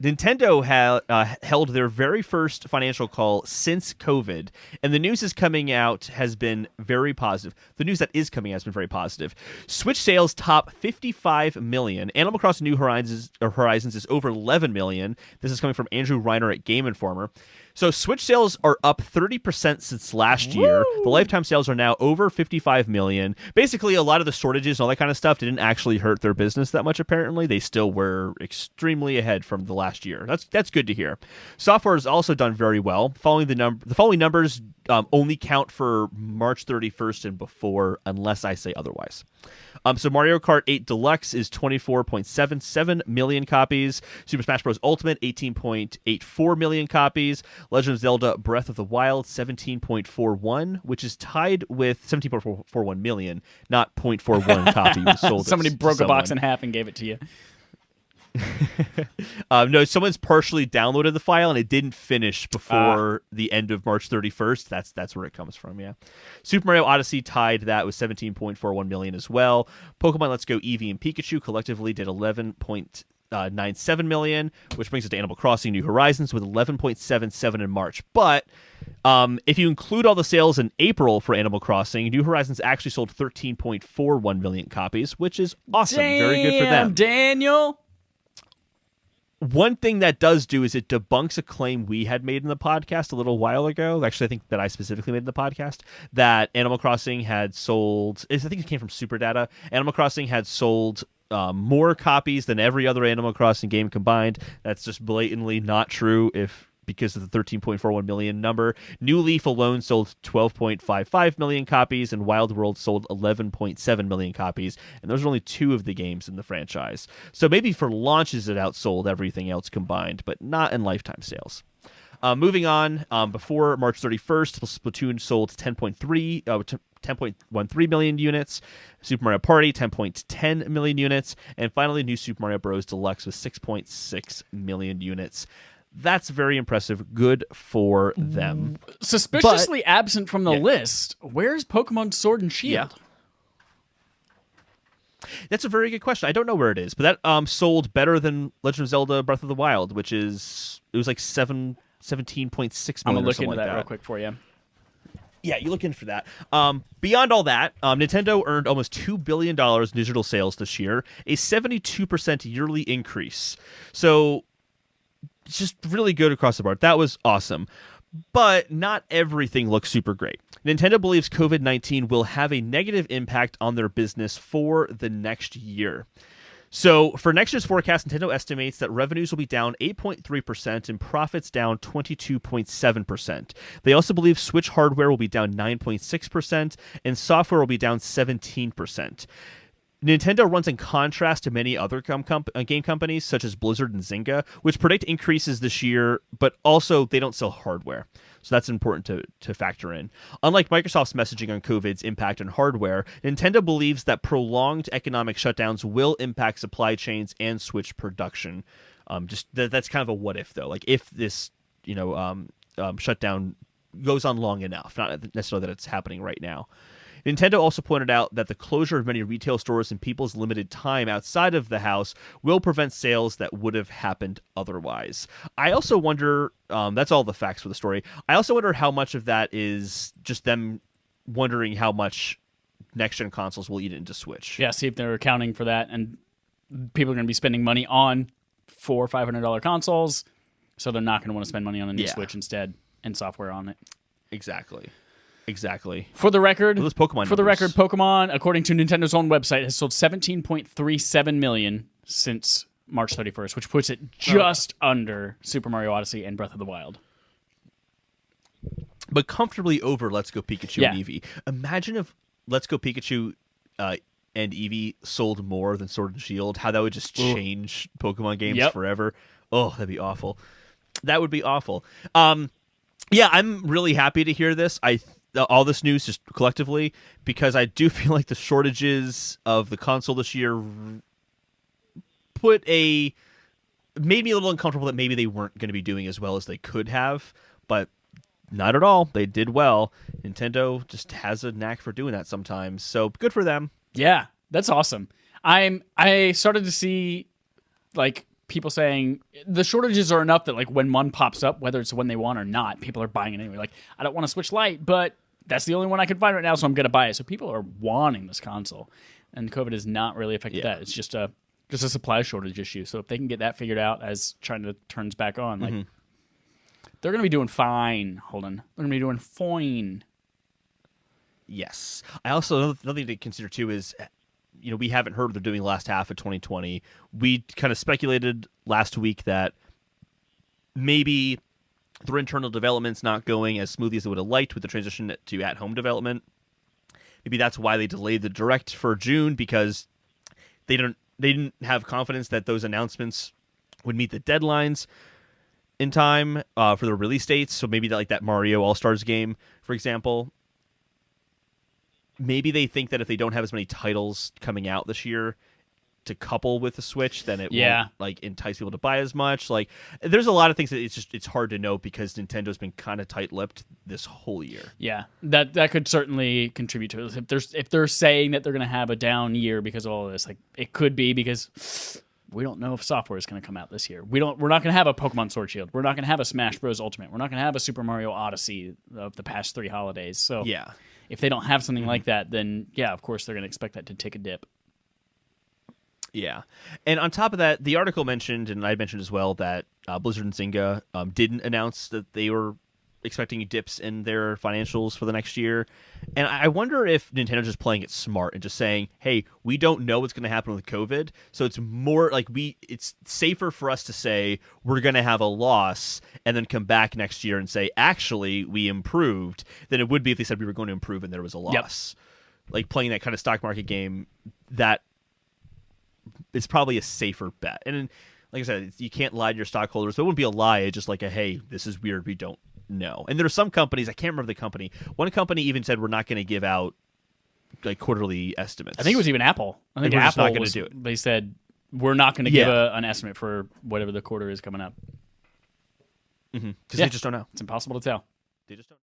Nintendo held their very first financial call since COVID, and the news has been very positive. The news that is coming out has been very positive. Switch sales top 55 million. Animal Crossing New Horizons is over 11 million. This is coming from Andrew Reiner at Game Informer. So Switch sales are up 30% since last year. The lifetime sales are now over 55 million. Basically, a lot of the shortages and all that kind of stuff didn't actually hurt their business that much, apparently. They still were extremely ahead from the last year. That's good to hear. Software has also done very well. The following numbers only count for March 31st and before, unless I say otherwise. So Mario Kart 8 Deluxe is 24.77 million copies. Super Smash Bros. Ultimate, 18.84 million copies. Legend of Zelda Breath of the Wild, 17.41, which is tied with 17.41 million, not 0.41 copies sold. Somebody broke a box in half and gave it to you. No, someone's partially downloaded the file and it didn't finish before the end of March 31st. That's where it comes from, yeah. Super Mario Odyssey tied that with 17.41 million as well. Pokemon Let's Go Eevee and Pikachu collectively did 11.97 million, which brings us to Animal Crossing New Horizons with 11.77 in March. But if you include all the sales in April for Animal Crossing, New Horizons actually sold 13.41 million copies, which is awesome. Very good for them. Daniel! One thing that does do is it debunks a claim we had made in the podcast a little while ago. Actually, I think that I specifically made in the podcast that Animal Crossing had sold. I think it came from Super Data. Animal Crossing had sold more copies than every other Animal Crossing game combined. That's just blatantly not true. Because of the 13.41 million number. New Leaf alone sold 12.55 million copies, and Wild World sold 11.7 million copies, and those are only two of the games in the franchise. So maybe for launches it outsold everything else combined, but not in lifetime sales. Moving on, before March 31st, Splatoon sold 10.13 million units, Super Mario Party 10.10 million units, and finally New Super Mario Bros. Deluxe with 6.6 million units. That's very impressive. Good for them. Suspiciously absent from the list, where's Pokemon Sword and Shield? Yeah. That's a very good question. I don't know where it is, but that sold better than Legend of Zelda Breath of the Wild, which it was like 17.6 million. I'm going to look into like that real quick for you. Yeah, you look in for that. Beyond all that, Nintendo earned almost $2 billion in digital sales this year, a 72% yearly increase. So it's just really good across the board. That was awesome. But not everything looks super great. Nintendo believes COVID-19 will have a negative impact on their business for the next year. So for next year's forecast, Nintendo estimates that revenues will be down 8.3% and profits down 22.7%. They also believe Switch hardware will be down 9.6% and software will be down 17%. Nintendo runs in contrast to many other game companies, such as Blizzard and Zynga, which predict increases this year, but also they don't sell hardware. So that's important to factor in. Unlike Microsoft's messaging on COVID's impact on hardware, Nintendo believes that prolonged economic shutdowns will impact supply chains and Switch production. That's kind of a what if, though. Like if this shutdown goes on long enough, not necessarily that it's happening right now. Nintendo also pointed out that the closure of many retail stores and people's limited time outside of the house will prevent sales that would have happened otherwise. I also wonder, that's all the facts for the story, I also wonder how much of that is just them wondering how much next-gen consoles will eat into Switch. Yeah, see if they're accounting for that, and people are going to be spending money on $400 or $500 consoles, so they're not going to want to spend money on the new Switch instead, and software on it. Exactly. For the record, Pokemon, according to Nintendo's own website, has sold 17.37 million since March 31st, which puts it just under Super Mario Odyssey and Breath of the Wild. But comfortably over Let's Go Pikachu and Eevee. Imagine if Let's Go Pikachu and Eevee sold more than Sword and Shield, how that would just change Pokemon games forever. Oh, that'd be awful. That would be awful. Yeah, I'm really happy to hear this. All this news just collectively, because I do feel like the shortages of the console this year made me a little uncomfortable that maybe they weren't going to be doing as well as they could have, but not at all. They did well. Nintendo just has a knack for doing that sometimes, so good for them. Yeah, that's awesome. I started to see like people saying the shortages are enough that like when one pops up, whether it's when they want or not, people are buying it anyway. Like, I don't want to Switch Lite, but that's the only one I can find right now, so I'm going to buy it. So people are wanting this console, and COVID has not really affected that. It's just a supply shortage issue. So if they can get that figured out as China turns back on, like they're going to be doing fine. Holden, they're going to be doing fine. Yes. I also, another thing to consider too is, we haven't heard what they're doing last half of 2020. We kind of speculated last week that maybe their internal development's not going as smoothly as they would have liked with the transition to at-home development. Maybe that's why they delayed the Direct for June, because they didn't have confidence that those announcements would meet the deadlines in time for the release dates. So maybe that Mario All-Stars game, for example. Maybe they think that if they don't have as many titles coming out this year to couple with the Switch, then it won't entice people to buy as much. Like, there's a lot of things that it's hard to know because Nintendo's been kind of tight-lipped this whole year. Yeah, that could certainly contribute to it. If they're saying that they're going to have a down year because of all of this, like, it could be because we don't know if software is going to come out this year. We're not going to have a Pokemon Sword Shield. We're not going to have a Smash Bros. Ultimate. We're not going to have a Super Mario Odyssey of the past 3 holidays. So yeah. If they don't have something like that, then of course they're going to expect that to take a dip. Yeah. And on top of that, the article mentioned, and I mentioned as well, that Blizzard and Zynga didn't announce that they were expecting dips in their financials for the next year. And I wonder if Nintendo's just playing it smart and just saying, hey, we don't know what's going to happen with COVID, so it's more like it's safer for us to say we're going to have a loss and then come back next year and say, actually, we improved, than it would be if they said we were going to improve and there was a loss. Yep. Like, playing that kind of stock market game, that is probably a safer bet. And like I said, you can't lie to your stockholders. It wouldn't be a lie. It's just like hey, this is weird. We don't know. And there are some companies, I can't remember the company. One company even said we're not going to give out like quarterly estimates. I think it was even Apple. I think Apple was not going to do it. They said we're not going to give an estimate for whatever the quarter is coming up. Because they just don't know. It's impossible to tell. They just don't.